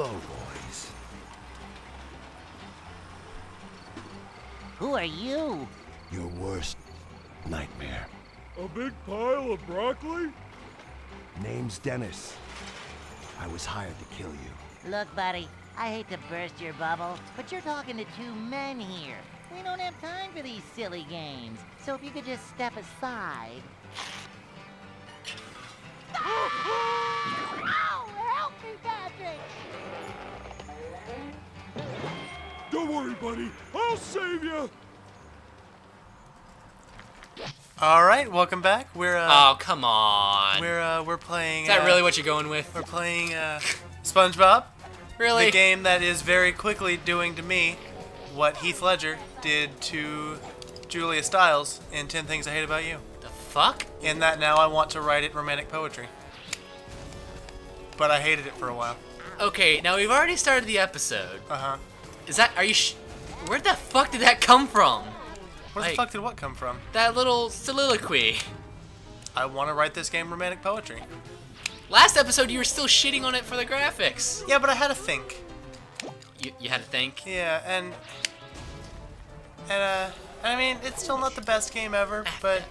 Hello, boys. Who are you? Your worst nightmare. A big pile of broccoli? Name's Dennis. I was hired to kill you. Look, buddy, I hate to burst your bubble, but you're talking to two men here. We don't have time for these silly games. So if you could just step aside. Ow! Help me, Patrick! Don't worry, buddy. I'll save you. All right, welcome back. We're Oh, come on. we're playing. Is that really what you're going with? We're playing SpongeBob, Really? the game that is very quickly doing to me what Heath Ledger did to Julia Stiles in 10 Things I Hate About You. The fuck? In that now I want to write it romantic poetry. But I hated it for a while. Okay, now we've already started the episode. Uh-huh. Is that, are you where the fuck did that come from? Where the fuck did what come from? That little soliloquy. I want to write this game romantic poetry. Last episode you were still shitting on it for the graphics. Yeah, but I had to think. You had to think? Yeah, and I mean, it's still not the best game ever, but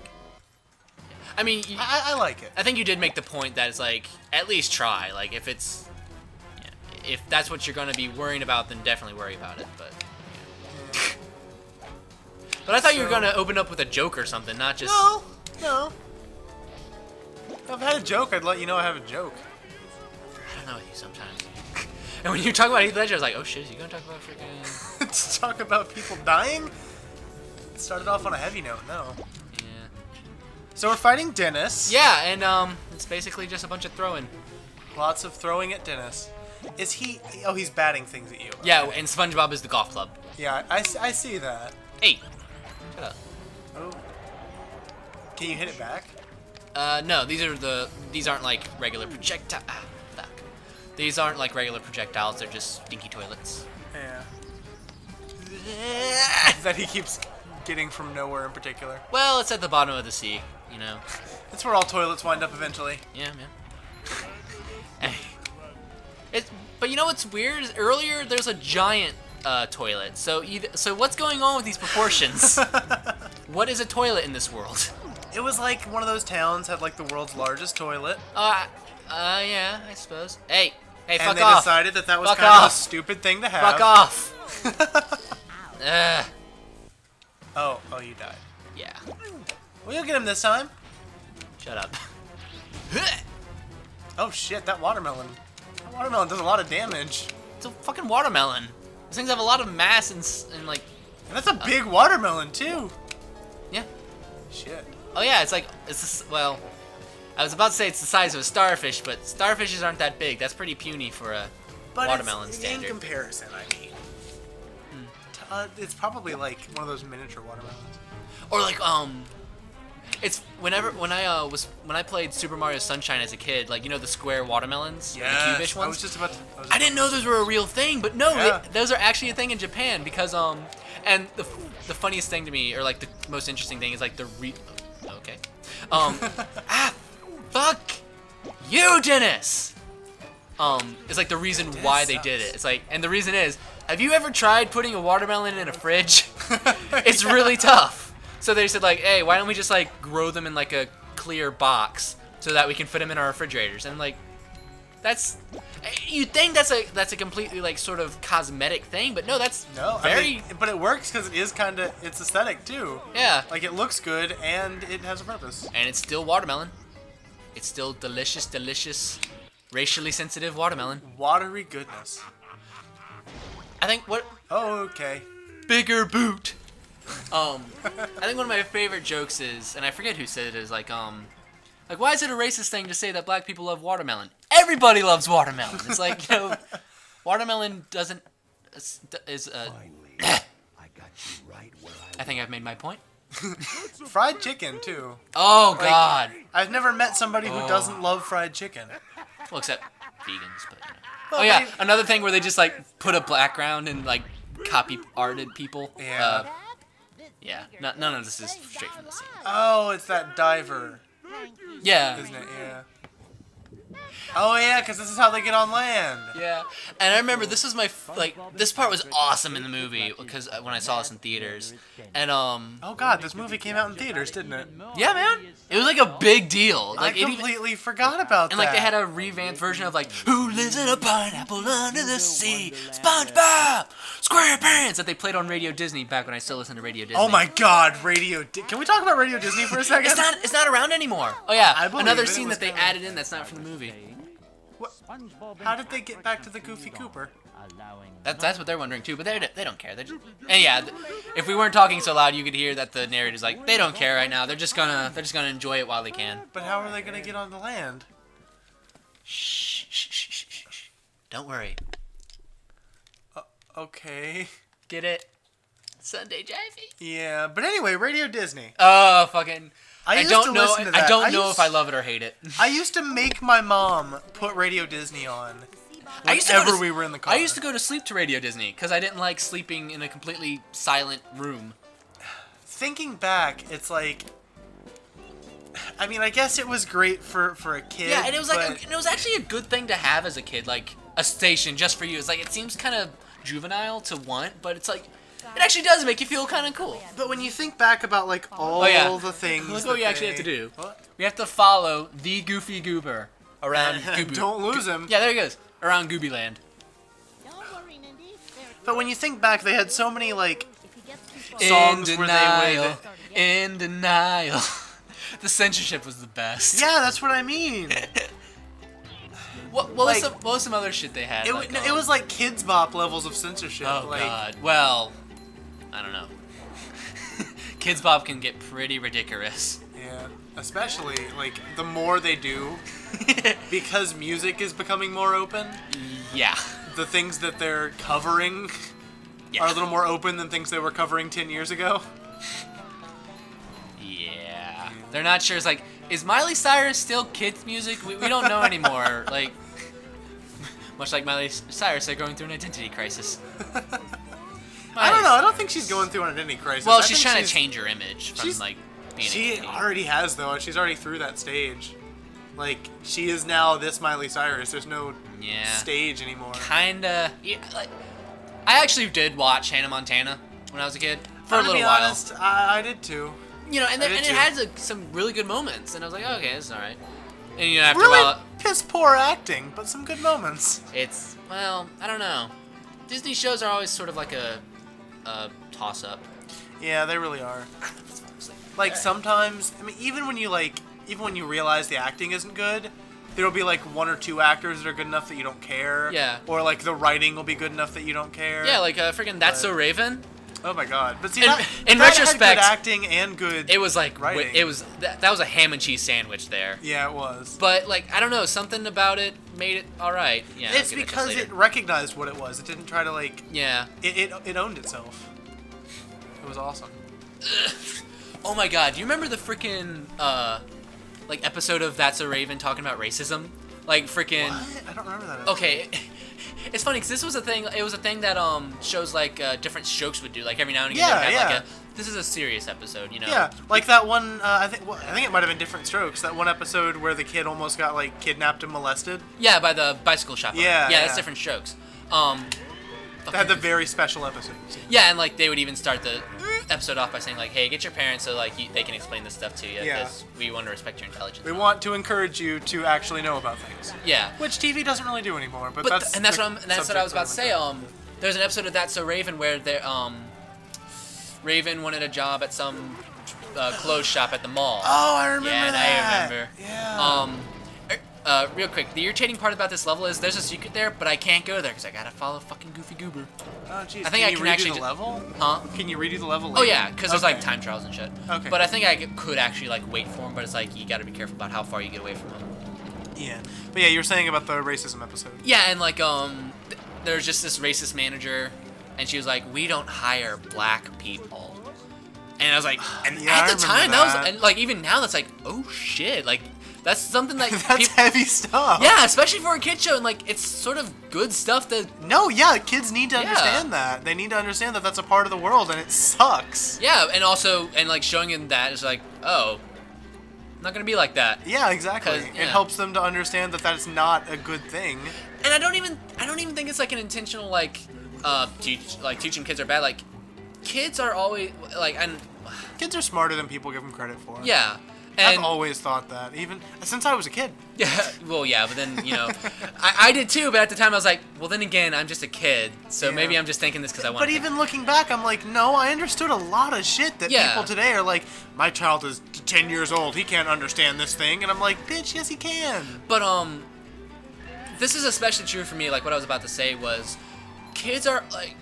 I mean, I like it. I think you did make the point that it's like, at least try. Like, if it's, if that's what you're going to be worrying about, then definitely worry about it. But, but I thought you were going to open up with a joke or something, not just. No. If I had a joke, I'd let you know I have a joke. I don't know with you sometimes. And when you talk about Heath Ledger, I was like, oh shit, is he going to talk about freaking. To talk about people dying? It started off on a heavy note, no. Yeah. So we're fighting Dennis. Yeah, and it's basically just a bunch of throwing. Lots of throwing at Dennis. Is he... Oh, he's batting things at you. Okay. Yeah, and SpongeBob is the golf club. Yeah, I see that. Hey, shut up. Oh. Can you hit it back? No, these aren't like regular projectiles. Ah, fuck. These aren't like regular projectiles, they're just stinky toilets. Yeah. That he keeps getting from nowhere in particular. Well, it's at the bottom of the sea, you know. That's where all toilets wind up eventually. Yeah, man. But you know what's weird? Is earlier there's a giant toilet. So what's going on with these proportions? What is a toilet in this world? It was like one of those towns had like the world's largest toilet. Yeah, I suppose. Hey, fuck off. And they decided that was Fuck kind of a off. stupid thing to have. Fuck off. Oh, you died. Yeah. Well, you'll get him this time. Shut up. Oh shit, that watermelon. That watermelon does a lot of damage. It's a fucking watermelon. These things have a lot of mass and like. And that's a big watermelon too. Yeah. Shit. Oh yeah, it's this, well, I was about to say it's the size of a starfish, but starfishes aren't that big. That's pretty puny for a watermelon standard. In comparison, I mean. It's probably like one of those miniature watermelons. Or like it's when I played Super Mario Sunshine as a kid, like, you know, the square watermelons, Yeah. the cubish ones. I was just about to. I didn't know those were a real thing, but no, Yeah. those are actually a thing in Japan because and the funniest thing to me, or like the most interesting thing, is like okay, fuck you, Dennis. It's like the reason why they did it. It's like, and the reason is, have you ever tried putting a watermelon in a fridge? It's really tough. So they said like, hey, why don't we just like grow them in like a clear box so that we can fit them in our refrigerators? And I'm like, you think that's a completely like sort of cosmetic thing, but no, that's very. I mean, but it works because it is it's aesthetic too. Yeah. Like it looks good and it has a purpose. And it's still watermelon. It's still delicious, racially sensitive watermelon. Watery goodness. I think what. Oh, okay. Bigger boot. I think one of my favorite jokes is, and I forget who said it, is like why is it a racist thing to say that black people love watermelon? Everybody loves watermelon. It's like, you know, watermelon doesn't is Finally, I got you right where I think I've made my point. Fried chicken too. Oh Like, God. I've never met somebody who doesn't love fried chicken. Well, except vegans, but you know. Well, Oh yeah, they- another thing where they just like put a background and like copy arted people. Yeah. Yeah. None of this is straight from the scene. Oh, it's that diver, Yeah. isn't it? Yeah. Oh yeah, because this is how they get on land. Yeah, and I remember this was this part was awesome in the movie because when I saw this in theaters, and Oh god, this movie came out in theaters, didn't it? yeah, man, it was like a big deal. Like I completely forgot about and that. like they had a revamped version of like Who Lives in a Pineapple Under the Sea, SpongeBob Squarepants that they played on Radio Disney back when I still listened to Radio Disney. Oh my god, Can we talk about Radio Disney for a second? It's not around anymore. Oh yeah, I believe another it, scene it was that they kinda- added in that's not from the movie. How did they get back to the Goofy Cooper? That's what they're wondering too, but they don't care. And yeah, if we weren't talking so loud, you could hear that the narrator's like, they don't care right now. They're just gonna enjoy it while they can. But how are they gonna get on the land? Shh, shh, shh, shh, shh, shh. Don't worry. Okay. Get it? Sunday Jivey. Yeah, but anyway, Radio Disney. Oh fucking. I used don't to know. listen to that. I don't I know used- if I love it or hate it. I used to make my mom put Radio Disney on. Whenever we were in the car. I used to go to sleep to Radio Disney because I didn't like sleeping in a completely silent room. Thinking back, it's like, I mean, I guess it was great for a kid. Yeah, and it was like but- it was actually a good thing to have as a kid, like a station just for you. It's like it seems kind of juvenile to want, but it's like it actually does make you feel kind of cool. But when you think back about like all the things, Look that what we actually have they- to do. What? We have to follow the Goofy Goober around Gooby. Don't lose him. Yeah, there he goes. Around Gooby Land. But when you think back, they had so many like songs in where denial, they would. in denial. The censorship was the best. Yeah, that's what I mean. What like- was some other shit they had? It was like Kids Bop levels of censorship. Oh like, god. Well, I don't know. Kids Bop can get pretty ridiculous. Yeah, especially like the more they do, because music is becoming more open. Yeah. The things that they're covering Yeah. are a little more open than things they were covering 10 years ago. Yeah. They're not sure. It's like, is Miley Cyrus still kids music? We don't know anymore. Like, much like Miley Cyrus, they're going through an identity crisis. I don't know. I don't think she's going through an identity crisis. Well, I she's think trying to change her image from she's- like being a She kid. already has though. She's already through that stage. Like she is now this Miley Cyrus. There's no Yeah. stage anymore. Kinda. Yeah. Like, I actually did watch Hannah Montana when I was a kid for a To little be while. honest, I did too. You know, and I it did too. had some really good moments, and I was like, oh, okay, this is all right. And you know, after a Really while, piss poor acting, but some good moments. it's well, I don't know. Disney shows are always sort of like a toss up. Yeah, they really are. Like sometimes, I mean, even when you realize the acting isn't good, there'll be like one or two actors that are good enough that you don't care. Yeah. Or like the writing will be good enough that you don't care. Yeah, like freaking That's So Raven. Oh my god! But see, In- that, in that had retrospect, good acting and good. It was like writing. it was that was a ham and cheese sandwich there. Yeah, it was. But like I don't know, something about it made it all right. Yeah, I'll It's get into because later. it recognized what it was. It didn't try to like. Yeah. It owned itself. It was awesome. Oh my god, do you remember the freaking like episode of That's a Raven talking about racism? Like freaking. What? I don't remember that. Okay, it's funny because this was a thing. It was a thing that shows like different strokes would do. Like every now and again, Yeah, they'd have yeah. like a. This is a serious episode, you know. Yeah, like that one. I think it might have been Different Strokes. That one episode where the kid almost got like kidnapped and molested. Yeah, by the bicycle shop. owner. Yeah, yeah, that's yeah. different strokes. That had the very special episodes. Yeah, and like they would even start the episode off by saying like, "Hey, get your parents so like they can explain this stuff to you Yeah. because we want to respect your intelligence." We want to encourage you to actually know about things, Yeah. which TV doesn't really do anymore. But, But that's that's the what I was about to say. subject There's an episode of That's So Raven where Raven wanted a job at some clothes shop at the mall. Oh, I remember Yeah, and that. I remember. Yeah. Real quick, the irritating part about this level is there's a secret there, but I can't go there because I gotta follow fucking Goofy Goober. Oh, jeez. I think I you can redo actually the ju- level. Huh? Can you redo the level? Oh later? yeah, because there's like Okay. time trials and shit. Okay. But I think I could actually like wait for him, but it's like you gotta be careful about how far you get away from him. Yeah. But yeah, you were saying about the racism episode. Yeah, and like there's just this racist manager, and she was like, "We don't hire black people." And I was like, and Yeah, I at the remember time that. that was, and like even now that's like, oh shit, like that's something that That's peop- heavy stuff. yeah, especially for a kid show, and like it's sort of good stuff to No, yeah, kids need to Yeah. understand that. They need to understand that that's a part of the world, and it sucks. yeah, and also and like showing him that is like, oh, not gonna be like that. Yeah, exactly. 'Cause, It yeah. helps them to understand that that's not a good thing. And I don't even think it's like an intentional like teaching kids are bad. Like kids are always like, and Kids are smarter than people give them credit for. yeah. And I've always thought that, even since I was a kid. yeah, well, yeah, but then, I did too, but at the time I was like, well, then again, I'm just a kid, so Yeah. maybe I'm just thinking this because I want But even looking back, I'm like, no, I understood a lot of shit that Yeah. people today are like, my child is 10 years old, he can't understand this thing. And I'm like, bitch, yes, he can. But, this is especially true for me, like, what I was about to say was, kids are, like,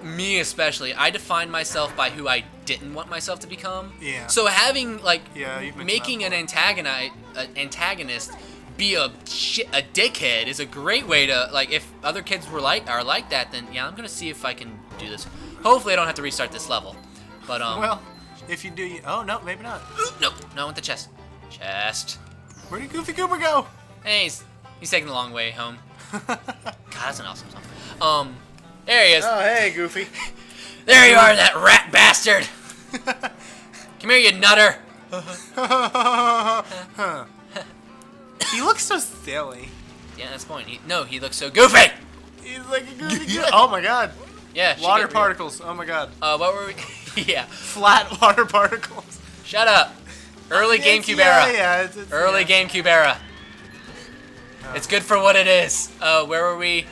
me especially, I defined myself by who I didn't want myself to become. Yeah. So having, like, Yeah, you've mentioned making that an antagonist be a dickhead is a great way to, like, if other kids are like that, then yeah, I'm gonna see if I can do this. Hopefully I don't have to restart this level. But Well, if you do, oh, no, maybe not. no, I want the chest. Chest. Where did Goofy Goober go? Hey, he's taking the long way home. God, that's an awesome song. There he is. Oh, hey, Goofy. There you are, that rat bastard. Come here, you nutter. He looks so silly. Yeah, that's the point. He looks so goofy. He's like a Goofy Goober. Oh, my God. Yeah. Water particles. Oh, my God. What were we? Yeah. Flat water particles. Shut up. Early GameCube Yeah, era. yeah. It's Early yeah. GameCube era. It's good for what it is. Where were we?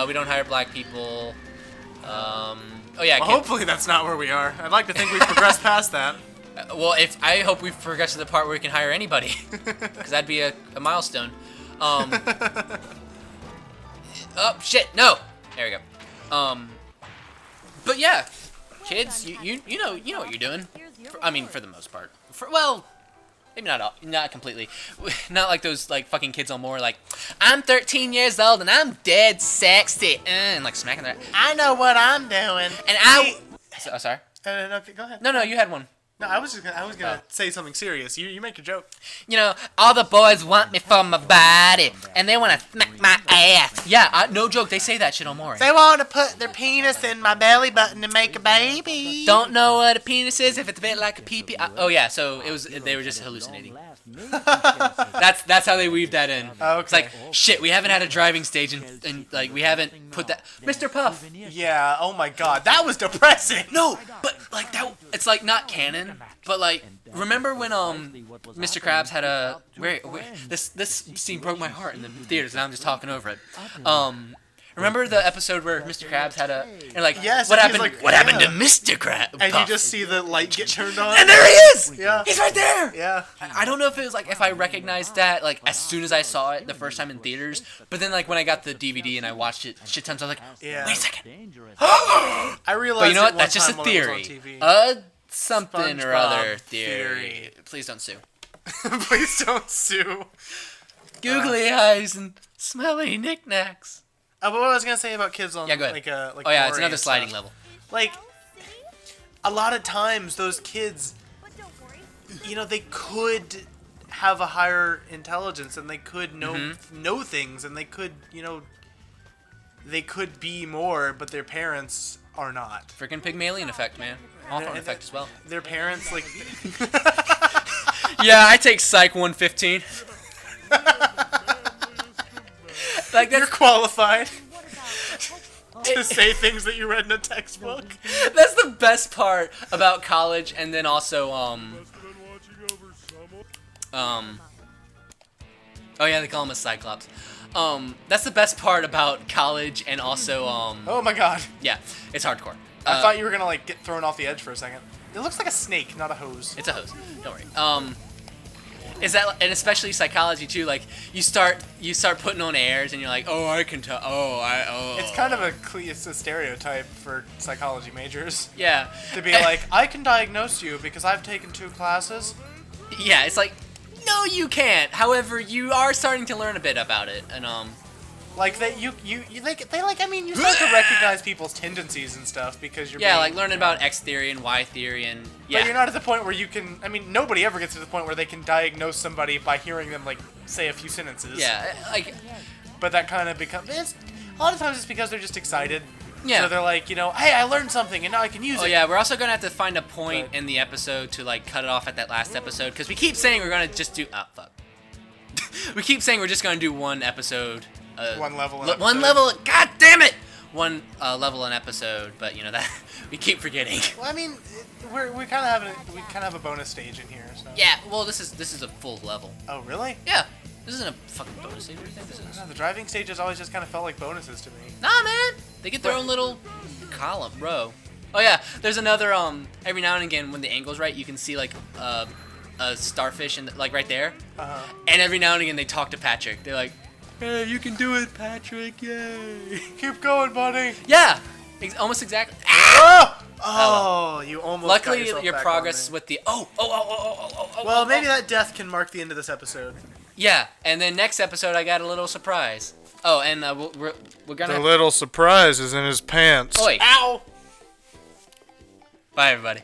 We don't hire black people. Oh yeah. Well, hopefully that's not where we are. I'd like to think we've progressed past that. Well, I hope we've progressed to the part where we can hire anybody, because that'd be a milestone. Oh shit! No. There we go. But yeah, kids, you know what you're doing. For the most part. Well, maybe not completely. Not like those like fucking kids on more like, I'm 13 years old and I'm dead sexy, and like smacking their. I know what I'm doing. And I. Sorry. No, go ahead. No, you had one. No, I was gonna say something serious. You make a joke. All the boys want me for my body, and they want to smack my ass. Yeah, no joke. They say that shit on Maury. They want to put their penis in my belly button to make a baby. Don't know what a penis is if it's a bit like a pee-pee. Oh yeah, so they were just hallucinating. That's how they weaved that in. Okay. It's like, shit, we haven't had a driving stage and like we haven't put that. Mr. Puff. Yeah. Oh my God, that was depressing. No, but like that. It's like not canon. But like, remember when Mr. Krabs had a this scene broke my heart in the theaters, and I'm just talking over it. Remember the episode where Mr. Krabs had a and like Yes, what and he's happened? like, What yeah. happened to Mr. Krabs? And you just see the light get turned on. and there he is. Yeah. He's right there. Yeah. I don't know if it was like if I recognized that like as soon as I saw it the first time in theaters, but then like when I got the DVD and I watched it shit tons, I was like, Yeah. wait a second. I realized. But you know it what? one That's just a time when it was on theory. TV. Something or SpongeBob other theory. theory. Please don't sue. Please don't sue. Googly eyes and smelly knickknacks. But what I was gonna say about kids on Yeah, go ahead. like Oh yeah, it's Maury another and sliding stuff. level. Like a lot of times those kids, they could have a higher intelligence and they could know things and they could they could be more, but their parents are not. Freaking Pygmalion effect, man. Hawthorne effect as well. Their parents like Yeah, I take Psych 115. Like you're that's qualified to say things that you read in a textbook. that's the best part about college, and then also oh yeah, they call him a Cyclops. That's the best part about college, and also Oh my God! yeah, it's hardcore. I thought you were gonna like get thrown off the edge for a second. It looks like a snake, not a hose. It's a hose. Don't worry. Is that, and especially psychology too? Like you start putting on airs, and you're like, oh, I can tell. Oh. It's kind of it's a stereotype for psychology majors Yeah. to be like, I can diagnose you because I've taken 2 classes. Yeah, it's like, no, you can't. However, you are starting to learn a bit about it, and Like that you start to recognize people's tendencies and stuff because you're yeah, being, like learning about X theory and Y theory, and yeah. But you're not at the point where you can. I mean, nobody ever gets to the point where they can diagnose somebody by hearing them like say a few sentences. Yeah, like But that kind of becomes. A lot of times it's because they're just excited. Yeah. So they're like, hey, I learned something and now I can use Oh it. yeah, we're also gonna have to find a point But- in the episode to like cut it off at that last episode because we keep saying we're gonna just do. Oh fuck. We keep saying we're just gonna do one episode. One level an One episode. level. God damn it! One level an episode, but that we keep forgetting. Well, I mean, we kind of have a bonus stage in here. So. Yeah. Well, this is a full level. Oh really? Yeah. This isn't a fucking bonus stage. What do you think this is? No, the driving stages always just kind of felt like bonuses to me. Nah, man. They get their own little column, row. Oh yeah. There's another every now and again when the angle's right, you can see like a starfish and like right there. And every now and again they talk to Patrick. They're like, "Hey, you can do it, Patrick! Yay!" Keep going, buddy. Yeah. Almost exactly. Oh, you almost. got Luckily, yourself your back progress on me. with the Well, maybe that death can mark the end of this episode. Yeah, and then next episode I got a little surprise. Oh, and we're gonna. The little surprise is in his pants. Oi! Ow! Bye, everybody.